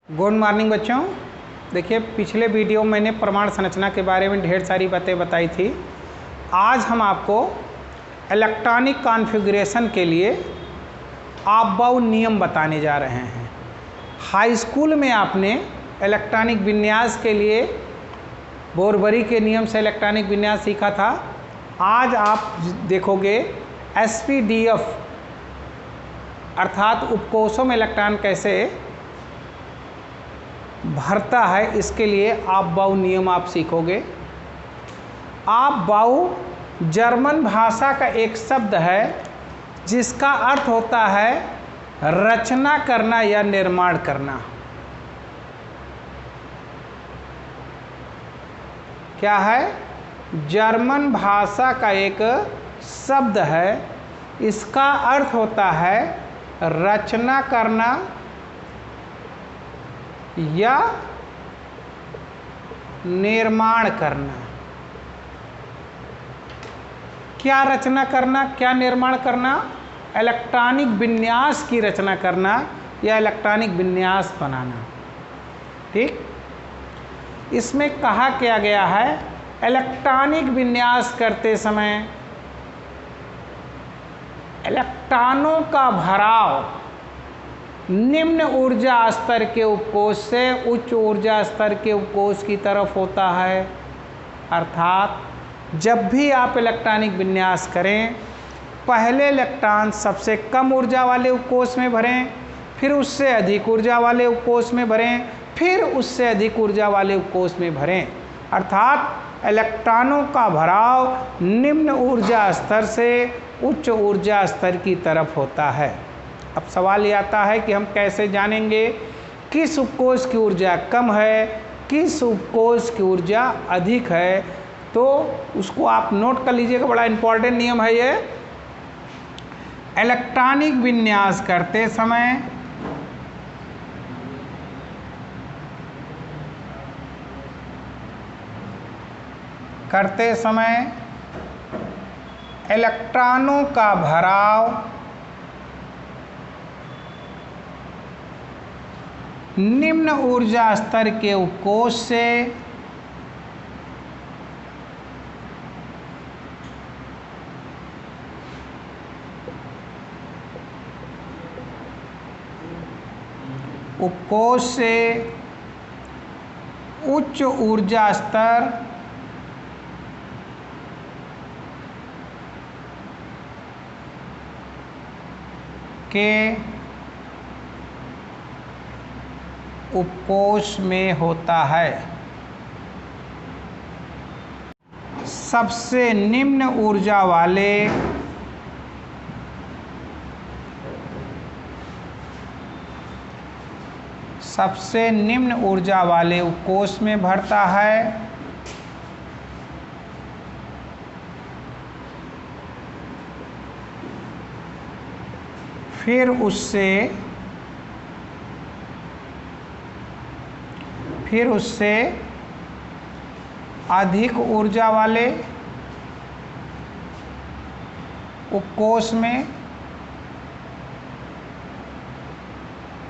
Good morning बच्चों। देखिए, पिछले वीडियो में मैंने प्रमाण संरचना के बारे में ढेर सारी बातें बताई थी। आज हम आपको इलेक्ट्रॉनिक कॉन्फ़िगरेशन के लिए आपबाउ नियम बताने जा रहे हैं। हाई स्कूल में आपने इलेक्ट्रॉनिक विन्यास के लिए बोरबरी के नियम से इलेक्ट्रॉनिक विन्यास सीखा था। आज आप देखोगे एसपीडीएफ अर्थात उपकोषों में इलेक्ट्रॉन कैसे भरता है, इसके लिए आपबाउ नियम आप सीखोगे। आपबाउ जर्मन भाषा का एक शब्द है जिसका अर्थ होता है रचना करना या निर्माण करना। क्या है? जर्मन भाषा का एक शब्द है, इसका अर्थ होता है रचना करना या निर्माण करना। क्या रचना करना, क्या निर्माण करना? इलेक्ट्रॉनिक विन्यास की रचना करना या इलेक्ट्रॉनिक विन्यास बनाना। ठीक, इसमें कहा क्या गया है, इलेक्ट्रॉनिक विन्यास करते समय इलेक्ट्रॉनों का भराव निम्न ऊर्जा स्तर के उपकोष से उच्च ऊर्जा स्तर के उपकोष की तरफ होता है। अर्थात जब भी आप इलेक्ट्रॉनिक विन्यास करें, पहले इलेक्ट्रॉन सबसे कम ऊर्जा वाले उपकोष में भरें, फिर उससे अधिक ऊर्जा वाले उपकोष में भरें, फिर उससे अधिक ऊर्जा वाले उपकोष में भरें। अर्थात इलेक्ट्रॉनों का भराव निम्न ऊर्जा स्तर से उच्च ऊर्जा स्तर की तरफ होता है। अब सवाल ये आता है कि हम कैसे जानेंगे किस उपकोष की ऊर्जा कम है, किस उपकोष की ऊर्जा अधिक है। तो उसको आप नोट कर लीजिएगा, बड़ा इंपॉर्टेंट नियम है ये। इलेक्ट्रॉनिक विन्यास करते समय इलेक्ट्रॉनों का भराव निम्न ऊर्जा स्तर के उपकोष से उच्च ऊर्जा स्तर के उपकोष में होता है। सबसे निम्न ऊर्जा वाले उपकोष में भरता है। फिर उससे अधिक ऊर्जा वाले उपकोष में,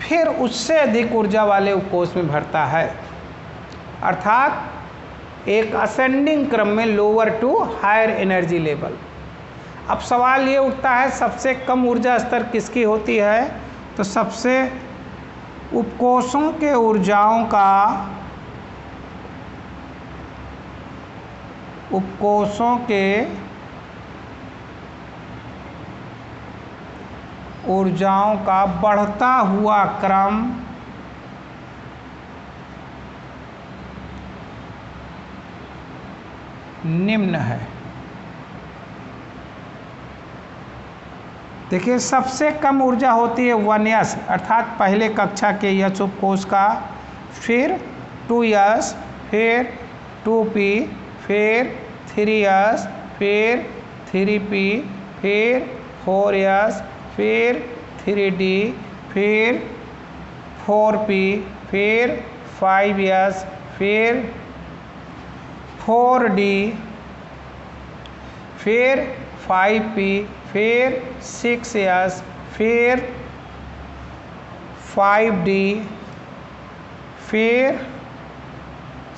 फिर उससे अधिक ऊर्जा वाले उपकोष में भरता है। अर्थात एक असेंडिंग क्रम में, lower to higher energy level. अब सवाल ये उठता है सबसे कम ऊर्जा स्तर किसकी होती है? तो सबसे उपकोषों के ऊर्जाओं का बढ़ता हुआ क्रम निम्न है। देखिए, सबसे कम ऊर्जा होती है 1s अर्थात पहले कक्षा के एच उपकोष का, फिर 2s, फिर 2p, फिर 3s, फिर 3p, फिर 4s, फिर 3d, फिर 4p, फिर 5s, फिर 4d, फिर 5p, फिर 6s, फिर 5d, फिर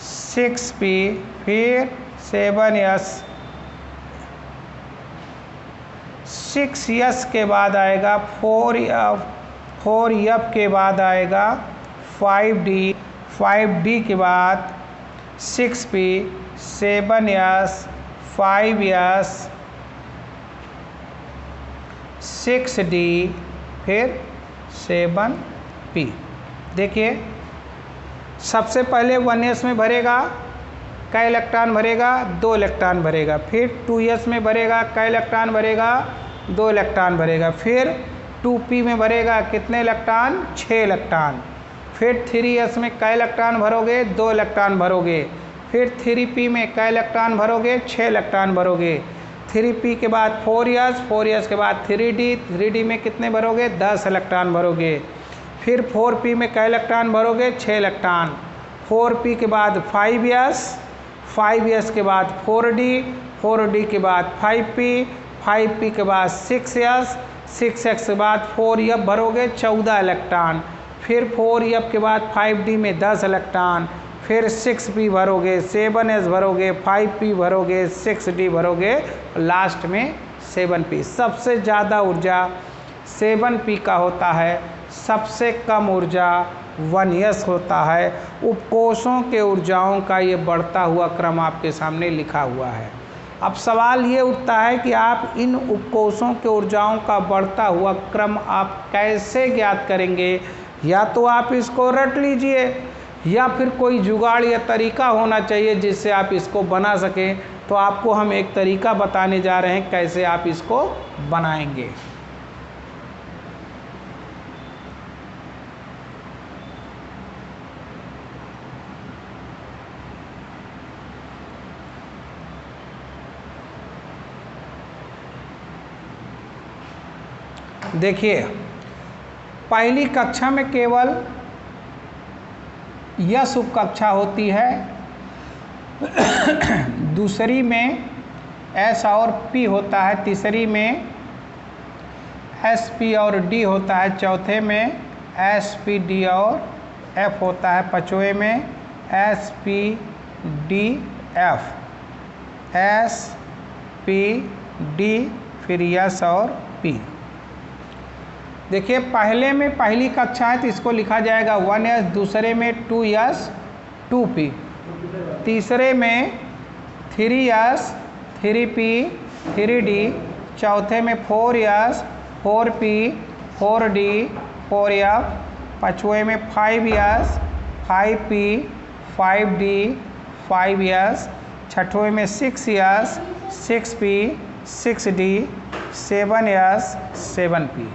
6p, फिर 7s, 6s के बाद आएगा 4f, 4f के बाद आएगा 5d, 5d के बाद 6p, 7s, 5s, 6d, फिर 7p। देखिए सबसे पहले 1s में भरेगा, कै इलेक्ट्रॉन भरेगा? 2 इलेक्ट्रॉन भरेगा। फिर 2s में भरेगा, कै इलेक्ट्रॉन भरेगा? 2 इलेक्ट्रॉन भरेगा। फिर 2p में भरेगा, कितने इलेक्ट्रॉन? 6 इलेक्ट्रॉन। फिर 3s में कै इलेक्ट्रॉन भरोगे? 2 इलेक्ट्रॉन भरोगे। फिर 3p में कै इलेक्ट्रॉन भरोगे? 6 इलेक्ट्रॉन भरोगे। 3p के बाद 4s, 4s के बाद 3d, 3d में कितने भरोगे? 10 इलेक्ट्रॉन भरोगे। फिर 4p में कै इलेक्ट्रॉन भरोगे? 6 इलेक्ट्रॉन। 4p के बाद 5s, 5s के बाद 4d, 4d के बाद 5p, 5p के बाद 6s, 6s के बाद 4f भरोगे, 14 इलेक्ट्रॉन। फिर 4f के बाद 5d में 10 इलेक्ट्रॉन। फिर 6p भरोगे, 7s भरोगे, 5p भरोगे, 6d भरोगे, last में 7p। सबसे ज़्यादा ऊर्जा 7p का होता है, सबसे कम ऊर्जा 1s होता है। उपकोषों के ऊर्जाओं का ये बढ़ता हुआ क्रम आपके सामने लिखा हुआ है। अब सवाल ये उठता है कि आप इन उपकोषों के ऊर्जाओं का बढ़ता हुआ क्रम आप कैसे ज्ञात करेंगे? या तो आप इसको रट लीजिए, या फिर कोई जुगाड़ या तरीका होना चाहिए जिससे आप इसको बना सकें। तो आपको हम एक तरीका बताने जा रहे हैं कैसे आप इसको बनाएंगे। देखिए पहली कक्षा में केवल यस उप कक्षा होती है, दूसरी में एस और पी होता है, तीसरी में एस पी और डी होता है, चौथे में एस पी डी और एफ होता है, पांचवें में S P D F, S P D, फिर यस और पी। देखिए पहले में पहली कक्षा है तो इसको लिखा जाएगा 1s, दूसरे में 2s 2p, तीसरे में 3s 3p 3d, चौथे में 4s 4p 4d 4f, पांचवें में 5s 5p 5d 5s, छठवें में 6s 6p 6d 7s 7p।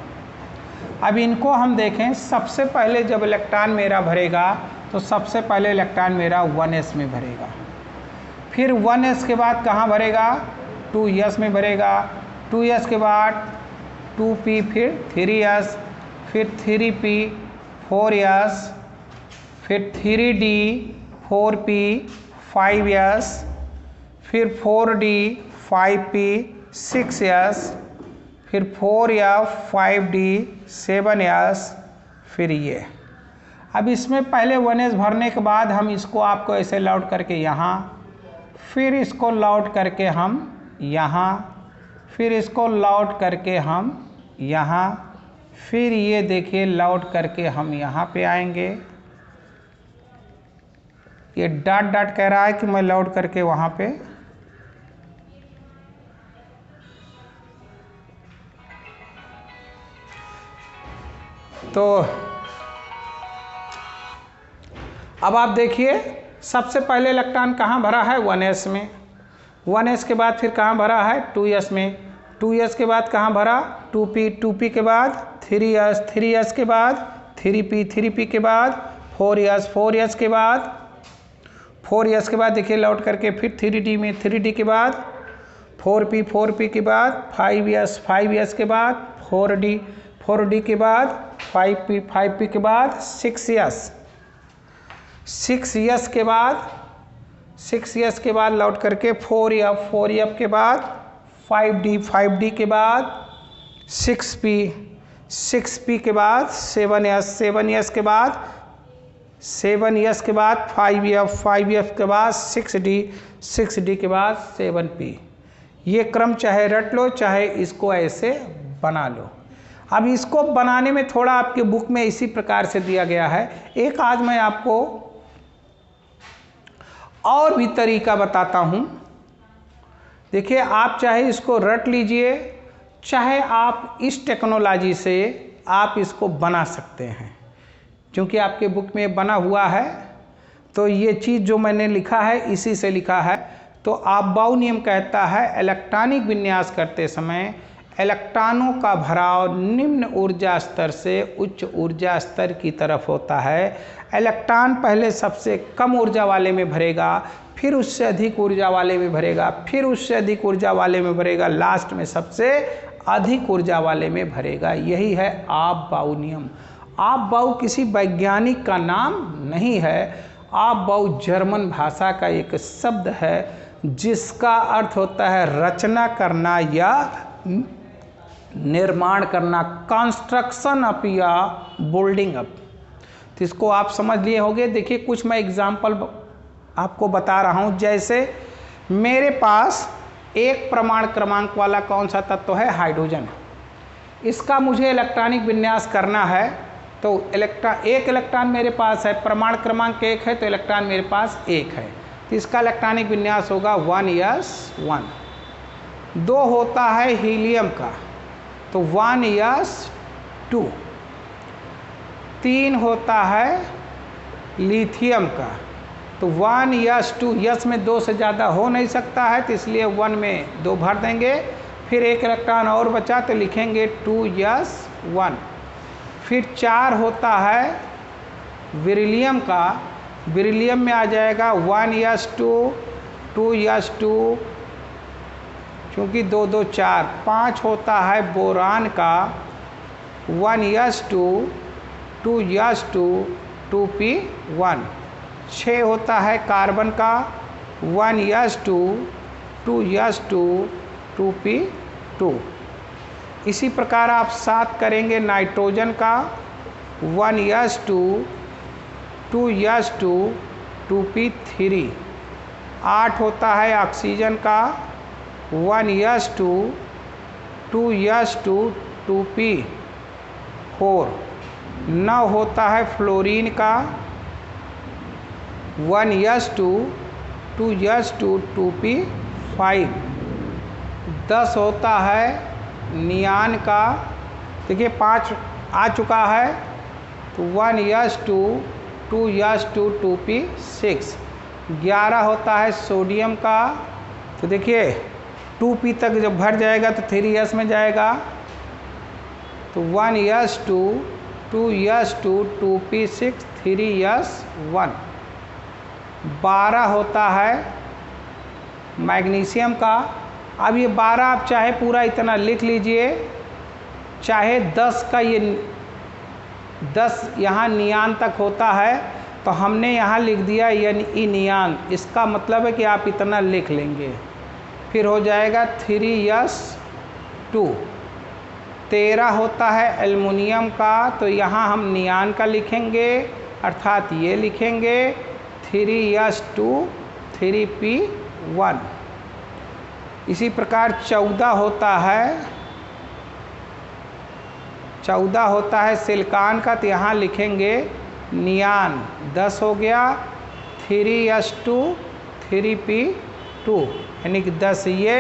अब इनको हम देखें, सबसे पहले जब इलेक्ट्रॉन मेरा भरेगा तो सबसे पहले इलेक्ट्रॉन मेरा 1s में भरेगा। फिर 1s के बाद कहाँ भरेगा? 2s में भरेगा। 2s के बाद 2p, फिर 3s, फिर 3p 4s, फिर 3d 4p 5s, फिर 4d 5p 6s, फिर 4f 5d 7s, फिर ये। अब इसमें पहले 1s भरने के बाद हम इसको आपको ऐसे लौट करके यहाँ, फिर इसको लौट करके हम यहाँ, फिर इसको लौट करके हम यहाँ, फिर ये देखिए लौट करके हम यहाँ पे आएंगे। ये डॉट डॉट कह रहा है कि मैं लौट करके वहाँ पे, तो अब आप देखिए सबसे पहले इलेक्ट्रॉन कहाँ भरा है? 1s में। 1s के बाद फिर कहाँ भरा है? 2s में। 2s के बाद कहाँ भरा? 2p, 2p के बाद 3s, 3s के बाद 3p, 3p के बाद 4s, 4s के बाद 4s के बाद देखिए लौट करके फिर 3d में, 3d के बाद 4p, 4p के बाद 5s, 5s के बाद 4d, 4d के बाद 5p, 5p के बाद 6s, 6s के बाद 6s के बाद लौट करके 4f, 4f के बाद 5d, 5d के बाद 6p, 6p के बाद 7s, 7s के बाद 7s के बाद 5f, 5f के बाद 6d, 6d के बाद 7p। ये क्रम चाहे रट लो चाहे इसको ऐसे बना लो। अब इसको बनाने में थोड़ा आपके बुक में इसी प्रकार से दिया गया है। एक आज मैं आपको और भी तरीका बताता हूँ। देखिए, आप चाहे इसको रट लीजिए, चाहे आप इस टेक्नोलॉजी से आप इसको बना सकते हैं, क्योंकि आपके बुक में बना हुआ है। तो ये चीज़ जो मैंने लिखा है इसी से लिखा है। तो अबाउ नियम कहता है इलेक्ट्रॉनिक विन्यास करते समय इलेक्ट्रॉनों का भराव निम्न ऊर्जा स्तर से उच्च ऊर्जा स्तर की तरफ होता है। इलेक्ट्रॉन पहले सबसे कम ऊर्जा वाले में भरेगा, फिर उससे अधिक ऊर्जा वाले में भरेगा, फिर उससे अधिक ऊर्जा वाले में भरेगा, लास्ट में सबसे अधिक ऊर्जा वाले में भरेगा। यही है अबाउ नियम। अबाउ किसी वैज्ञानिक का नाम नहीं है। अबाउ जर्मन भाषा का एक शब्द है जिसका अर्थ होता है रचना करना या निर्माण करना, कंस्ट्रक्शन अप या बिल्डिंग अप। तो इसको आप समझ लिए होंगे। देखिए, कुछ मैं एग्जाम्पल आपको बता रहा हूँ। जैसे मेरे पास एक परमाणु क्रमांक वाला कौन सा तत्व है? हाइड्रोजन। इसका मुझे इलेक्ट्रॉनिक विन्यास करना है। तो एक इलेक्ट्रॉन मेरे पास है, परमाणु क्रमांक 1 है, तो इलेक्ट्रॉन मेरे पास 1 है, तो इसका इलेक्ट्रॉनिक विन्यास होगा 1s1। 2 होता है हीलियम का, तो 1s2। 3 होता है लिथियम का, तो 1s2। यस में 2 से ज़्यादा हो नहीं सकता है, तो इसलिए 1 में 2 भर देंगे। फिर एक इलेक्ट्रॉन और बचा तो लिखेंगे 2s1। फिर 4 होता है बेरिलियम का, बेरिलियम में आ जाएगा 1s2, 2s2, क्योंकि 2 2 4। 5 होता है बोरान का, 1s2, 2s2, 2p1। 6 होता है कार्बन का, 1s2, 2s2, 2p2। इसी प्रकार आप 7 करेंगे नाइट्रोजन का, 1s2, 2s2, 2p3। 8 होता है ऑक्सीजन का, 1s2, 2s2, 2p4। 9 होता है फ्लोरीन का, 1s2, 2s2, 2p5। 10 होता है नियान का। देखिए 5 आ चुका है, तो 1s2, 2s2, 2p6। 11 होता है सोडियम का, तो देखिए 2p तक जब भर जाएगा तो 3s में जाएगा, तो 1s2, 2s2, 2p6, 3s1। 12 होता है मैग्नीशियम का। अब ये 12 आप चाहे पूरा इतना लिख लीजिए, चाहे 10 का ये 10 यहाँ नियान तक होता है, तो हमने यहाँ लिख दिया यानी नियान। इसका मतलब है कि आप इतना लिख लेंगे, फिर हो जाएगा 3s2। 13 होता है एल्युमिनियम का, तो यहाँ हम नियान का लिखेंगे, अर्थात ये लिखेंगे 3s2, 3p1। इसी प्रकार 14 होता है सिलिकॉन का, तो यहाँ लिखेंगे नियान। 10 हो गया, 3s2, 3p2, यानी कि 10 ये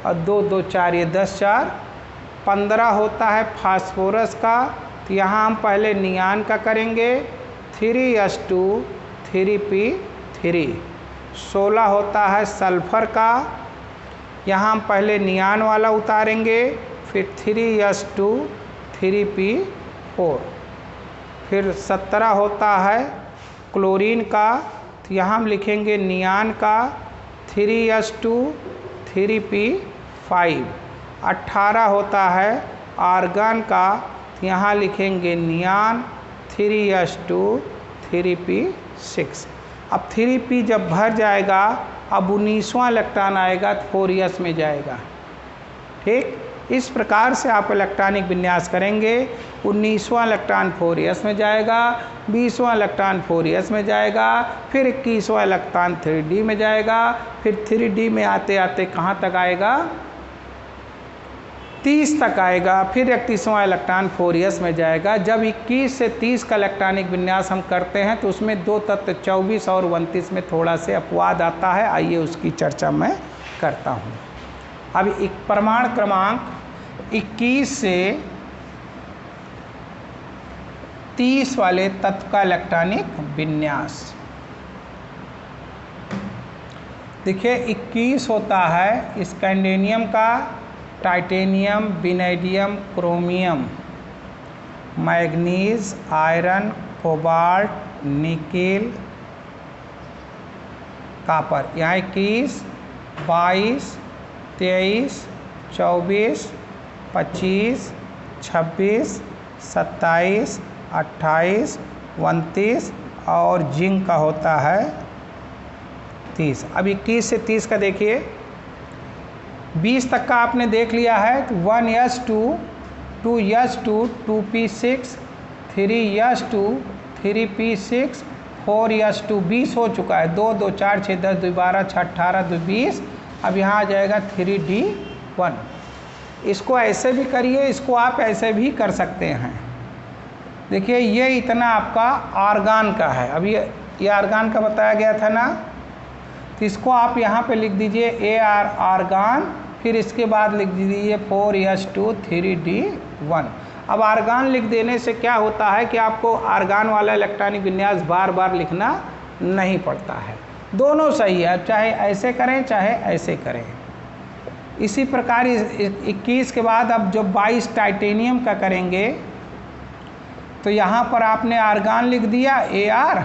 और 2 2 4, ये 10 4। 15 होता है फास्फोरस का, तो यहाँ हम पहले नियान का करेंगे, 3s2, 3p3। 16 होता है सल्फर का, यहाँ हम पहले नियान वाला उतारेंगे, फिर 3s2, 3p4। फिर 17 होता है क्लोरीन का, तो यहाँ हम लिखेंगे नियान का, 3s2, 3p5। 18 होता है आर्गन का, तो यहाँ लिखेंगे नियान, 3s2, 3p6। अब 3p जब भर जाएगा, अब 19वां इलेक्ट्रॉन आएगा तो 4s में जाएगा। ठीक, इस प्रकार से आप इलेक्ट्रॉनिक विन्यास करेंगे। 19वां इलेक्ट्रॉन 4s में जाएगा, 20वां इलेक्ट्रॉन 4s में जाएगा, फिर 21वां इलेक्ट्रॉन 3d में जाएगा, फिर 3d में आते आते कहाँ तक आएगा, 30 तक आएगा, फिर 31वां इलेक्ट्रॉन 4s में जाएगा। जब 21 से 30 का इलेक्ट्रॉनिक विन्यास हम करते हैं तो उसमें दो तत्व 24 और 29 में थोड़ा से अपवाद आता है। आइए उसकी चर्चा मैं करता हूँ। अब एक परमाणु क्रमांक 21 से 30 वाले तत्व का इलेक्ट्रॉनिक विन्यास देखिए, 21 होता है स्कैंडियम का, titanium, vanadium, chromium, manganese, iron, cobalt, nickel, copper. यहाँ 21, 22, 23, 24, 25, 26, 27, 28, 29 और जिंक का होता है 30। अब 21 से 30 का देखिए, 20 तक का आपने देख लिया है तो 1s2, 2s2, 2p6, 3s2, 3p6, 4s2, 20 हो चुका है। 2, 2, 4, 6, 10, 2, 12, 6, 18, 2, 20। अब यहाँ आ जाएगा 3d1। इसको ऐसे भी करिए, इसको आप ऐसे भी कर सकते हैं। देखिए ये इतना आपका आर्गान का है। अब ये आर्गान का बताया गया था ना, तो इसको आप यहाँ पे लिख दीजिए AR आर्गान, फिर इसके बाद लिख दीजिए 4s2 3d1। अब आर्गान लिख देने से क्या होता है कि आपको आर्गान वाला इलेक्ट्रॉनिक विन्यास बार बार लिखना नहीं पड़ता है। दोनों सही है, चाहे ऐसे करें चाहे ऐसे करें। इसी प्रकार 21 के बाद अब जब 22 टाइटेनियम का करेंगे तो यहाँ पर आपने आर्गान लिख दिया AR,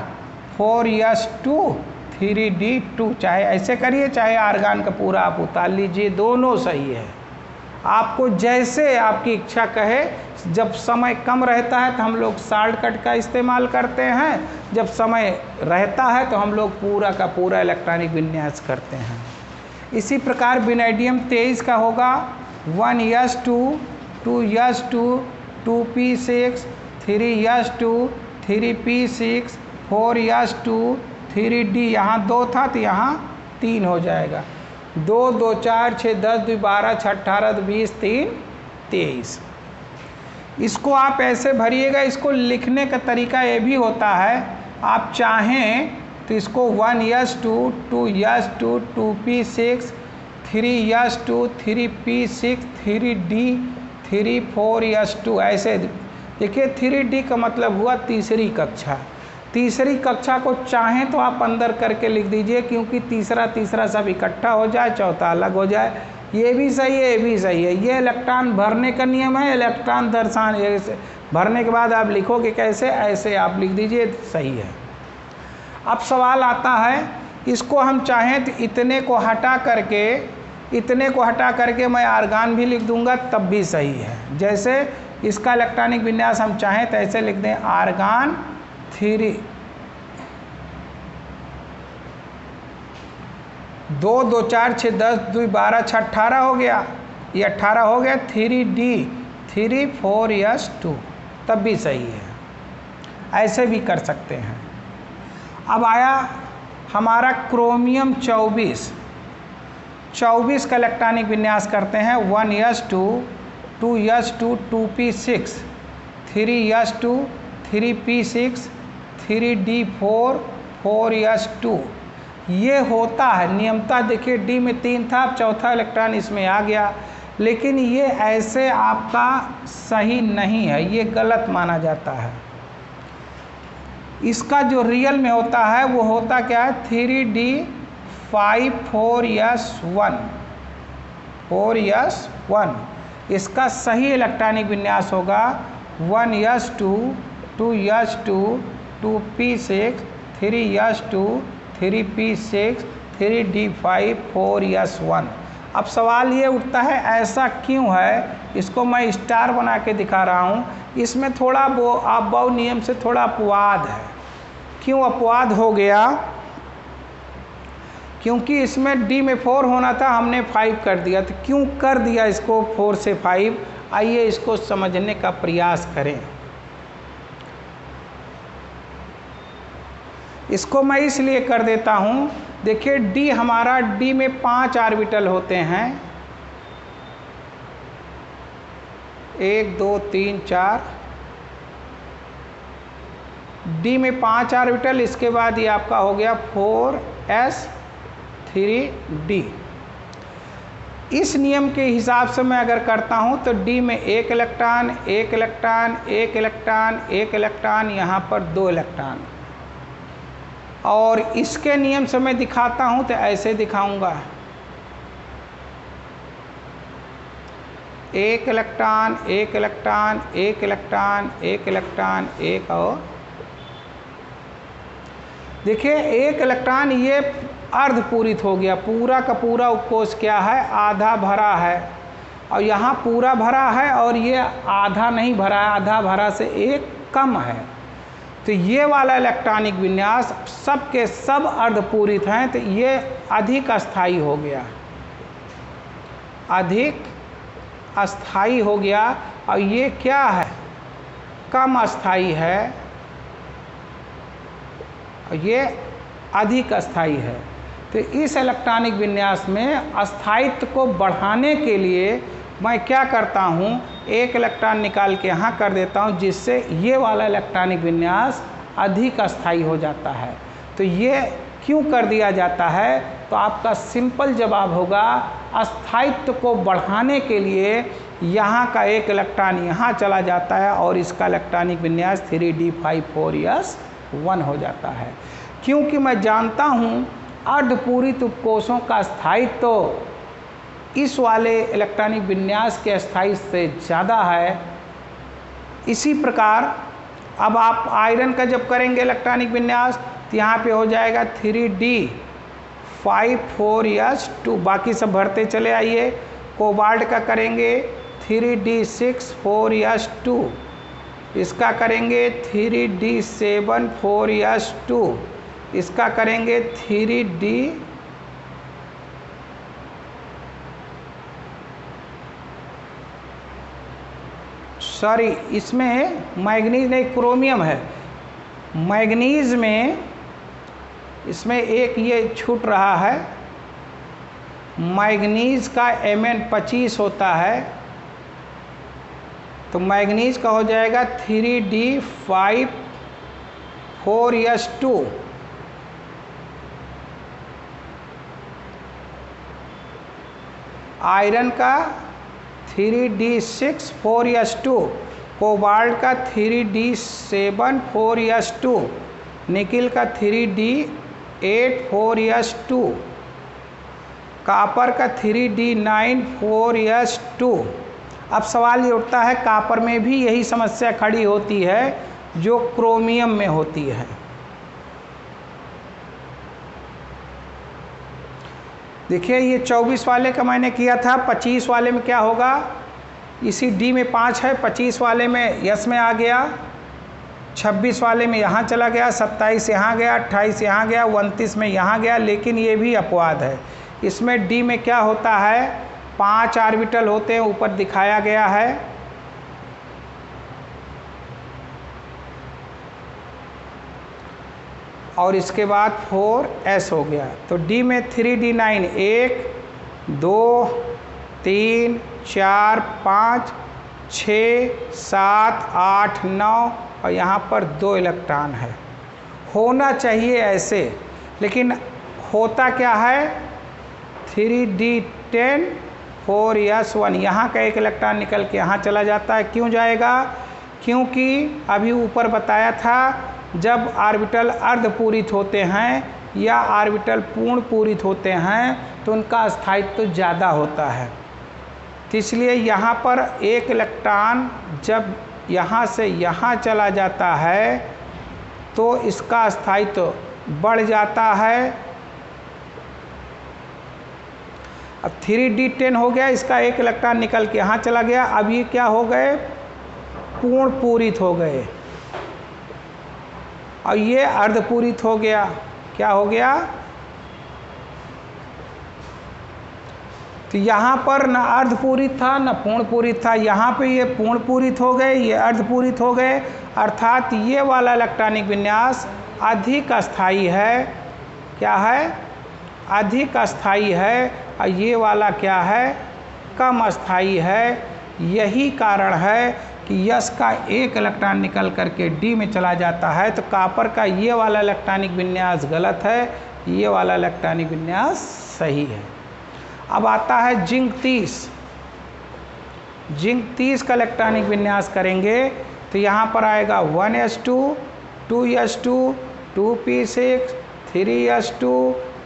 4s2 3d2। चाहे ऐसे करिए चाहे आर्गान का पूरा आप उतार लीजिए, दोनों सही है। आपको जैसे आपकी इच्छा कहे। जब समय कम रहता है तो हम लोग शॉर्टकट का इस्तेमाल करते हैं, जब समय रहता है तो हम लोग पूरा का पूरा इलेक्ट्रॉनिक विन्यास करते हैं। इसी प्रकार विनेडियम 23 का होगा 1s2, 2s2, 2p6, 3s2, 3p6, 4s2, 3d। यहाँ 2 था तो यहाँ 3 हो जाएगा। 2, 2, 4, 6, 10, 2, 12, 6, 18, 20, 3, 23। इसको आप ऐसे भरिएगा। इसको लिखने का तरीका ये भी होता है, आप चाहें तो इसको 1s2, 2s2, 2p6, 3s2, 3p6, 3d, 3, 4s2 ऐसे। देखिए 3d का मतलब हुआ तीसरी कक्षा। तीसरी कक्षा को चाहें तो आप अंदर करके लिख दीजिए, क्योंकि तीसरा सब इकट्ठा हो जाए, चौथा अलग हो जाए। ये भी सही है, ये भी सही है। ये इलेक्ट्रॉन भरने का नियम है। इलेक्ट्रॉन दर्शान भरने के बाद आप लिखोगे कैसे, ऐसे आप लिख दीजिए, सही है। अब सवाल आता है, इसको हम चाहें तो इतने को हटा करके मैं आर्गान भी लिख दूंगा, तब भी सही है। जैसे इसका इलेक्ट्रॉनिक विन्यास हम चाहें तो ऐसे लिख दें, आर्गान 3, 2, 2, 4, 6, 10, 2, 12, 6, 18 हो गया। ये 18 हो गया। 3d, 3, 4s2, तब भी सही है। ऐसे भी कर सकते हैं। अब आया हमारा क्रोमियम 24 का इलेक्ट्रॉनिक विन्यास करते हैं। 1s2, 2s2, 2p6, 3s2, 3p6, 3d4, 4s2। ये होता है नियमता। देखिए d में 3 था, अब चौथा इलेक्ट्रॉन इसमें आ गया, लेकिन ये ऐसे आपका सही नहीं है, ये गलत माना जाता है। इसका जो रियल में होता है वो होता क्या है, 3d5, 4s1, 4s1। इसका सही इलेक्ट्रॉनिक विन्यास होगा 1s2, 2s2, 2p6, 3s2, 3p6, 3d5, 4s1। अब सवाल ये उठता है ऐसा क्यों है। इसको मैं स्टार बना के दिखा रहा हूँ। इसमें थोड़ा अबव नियम से थोड़ा अपवाद है। क्यों अपवाद हो गया क्योंकि इसमें डी में 4 होना था, हमने 5 कर दिया। तो क्यों कर दिया इसको 4 से 5, आइए इसको समझने का प्रयास करें। इसको मैं इसलिए कर देता हूँ, देखिए डी हमारा, डी में 5 ऑर्बिटल होते हैं, 1 2 3 4, डी में 5 ऑर्बिटल। इसके बाद ये आपका हो गया 4s3d। इस नियम के हिसाब से मैं अगर करता हूँ तो डी में 1 इलेक्ट्रॉन, 1 इलेक्ट्रॉन, 1 इलेक्ट्रॉन, 1 इलेक्ट्रॉन, यहाँ पर 2 इलेक्ट्रॉन। और इसके नियम से मैं दिखाता हूँ तो ऐसे दिखाऊंगा, 1 इलेक्ट्रॉन, 1 इलेक्ट्रॉन, 1 इलेक्ट्रॉन, 1 इलेक्ट्रॉन, 1 और देखिए 1 इलेक्ट्रॉन ये अर्धपूरित हो गया। पूरा का पूरा उपकोष क्या है, आधा भरा है, और यहाँ पूरा भरा है और ये आधा नहीं भरा है, आधा भरा से 1 कम है। तो ये वाला इलेक्ट्रॉनिक विन्यास सब के सब अर्धपूरित हैं, तो ये अधिक अस्थाई हो गया, अधिक अस्थाई हो गया। और ये क्या है, कम अस्थाई है, और ये अधिक अस्थाई है। तो इस इलेक्ट्रॉनिक विन्यास में अस्थायित्व को बढ़ाने के लिए मैं क्या करता हूँ, 1 इलेक्ट्रॉन निकाल के यहाँ कर देता हूँ, जिससे ये वाला इलेक्ट्रॉनिक विन्यास अधिक अस्थाई हो जाता है। तो ये क्यों कर दिया जाता है, तो आपका सिंपल जवाब होगा, अस्थायित्व को बढ़ाने के लिए यहाँ का 1 इलेक्ट्रॉन यहाँ चला जाता है और इसका इलेक्ट्रॉनिक विन्यास 3d5 4s1 हो जाता है। क्योंकि मैं जानता हूँ अर्धपूरित उपकोषों का स्थायित्व तो इस वाले इलेक्ट्रॉनिक विन्यास के स्थायित्व से ज़्यादा है। इसी प्रकार अब आप आयरन का जब करेंगे इलेक्ट्रॉनिक विन्यास तो यहाँ पे हो जाएगा 3d5 4s2, बाकी सब भरते चले आइए। कोबाल्ट का करेंगे 3d6 4s2, इसका करेंगे 3d7 4s2, इसका करेंगे 3d सॉरी इसमें मैग्नीज नहीं, क्रोमियम है। मैग्नीज में इसमें एक ये छूट रहा है, मैग्नीज का Mn25 होता है, तो मैग्नीज का हो जाएगा 3d5 4s2। आयरन का 3d6 4s2, कोबाल्ट का 3d7 4s2, निकिल का 3d8 4s2, कापर का 3d9 4s2। अब सवाल ये उठता है, कापर में भी यही समस्या खड़ी होती है जो क्रोमियम में होती है। देखिए ये 24 वाले का मैंने किया था, 25 वाले में क्या होगा, इसी डी में 5 है, 25 वाले में यस में आ गया, 26 वाले में यहाँ चला गया, 27 यहाँ गया, 28 यहाँ गया, 29 में यहाँ गया। लेकिन ये भी अपवाद है, इसमें डी में क्या होता है, 5 ऑर्बिटल होते हैं, ऊपर दिखाया गया है। और इसके बाद 4s हो गया। तो डी में 3d9 1 2 3 4 5 6 7 8 9 और यहाँ पर 2 इलेक्ट्रॉन है। होना चाहिए ऐसे, लेकिन होता क्या है, 3d10 4s1, यहाँ का 1 इलेक्ट्रॉन निकल के यहाँ चला जाता है। क्यों जाएगा, क्योंकि अभी ऊपर बताया था जब ऑर्बिटल अर्धपूरित होते हैं या ऑर्बिटल पूर्ण पूरित होते हैं तो उनका स्थायित्व तो ज़्यादा होता है। तो इसलिए यहाँ पर 1 इलेक्ट्रॉन जब यहाँ से यहाँ चला जाता है तो इसका स्थायित्व बढ़ जाता है। अब 3d10 हो गया, इसका 1 इलेक्ट्रॉन निकल के यहाँ चला गया। अब ये क्या हो गए, पूर्ण पूरित हो गए, और ये अर्धपूरित हो गया। क्या हो गया, तो यहाँ पर न अर्धपूरित था न पूर्णपूरित था, यहाँ पे ये पूर्णपूरित हो गए, ये अर्धपूरित हो गए, अर्थात ये वाला इलेक्ट्रॉनिक विन्यास अधिक अस्थायी है। क्या है? अधिक अस्थायी है। और ये वाला क्या है? कम अस्थायी है। यही कारण है कि यस का एक इलेक्ट्रॉन निकल करके डी में चला जाता है। तो कॉपर का ये वाला इलेक्ट्रॉनिक विन्यास गलत है, ये वाला इलेक्ट्रॉनिक विन्यास सही है। अब आता है जिंक 30। जिंक 30 का इलेक्ट्रॉनिक विन्यास करेंगे तो यहाँ पर आएगा 1s2 2s2 2p6 3s2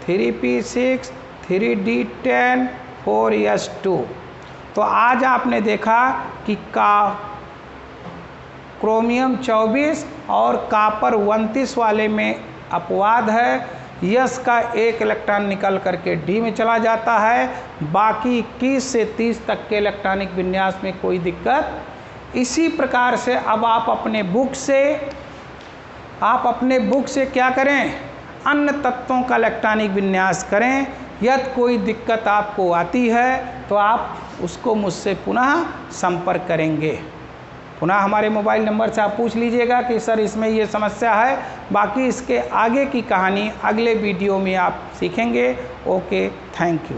3p6 3d10 4s2। तो आज आपने देखा कि क्रोमियम 24 और कॉपर 29 वाले में अपवाद है। यस का एक इलेक्ट्रॉन निकल करके डी में चला जाता है, बाकी 21 से 30 तक के इलेक्ट्रॉनिक विन्यास में कोई दिक्कत। इसी प्रकार से अब आप अपने बुक से क्या करें? अन्य तत्वों का इलेक्ट्रॉनिक विन्यास करें। यदि कोई दिक्कत आपको आती है तो आप उसको मुझसे पुनः संपर्क करेंगे। पुनः हमारे मोबाइल नंबर से आप पूछ लीजिएगा कि सर इसमें ये समस्या है। बाकी इसके आगे की कहानी अगले वीडियो में आप सीखेंगे। Okay, thank you.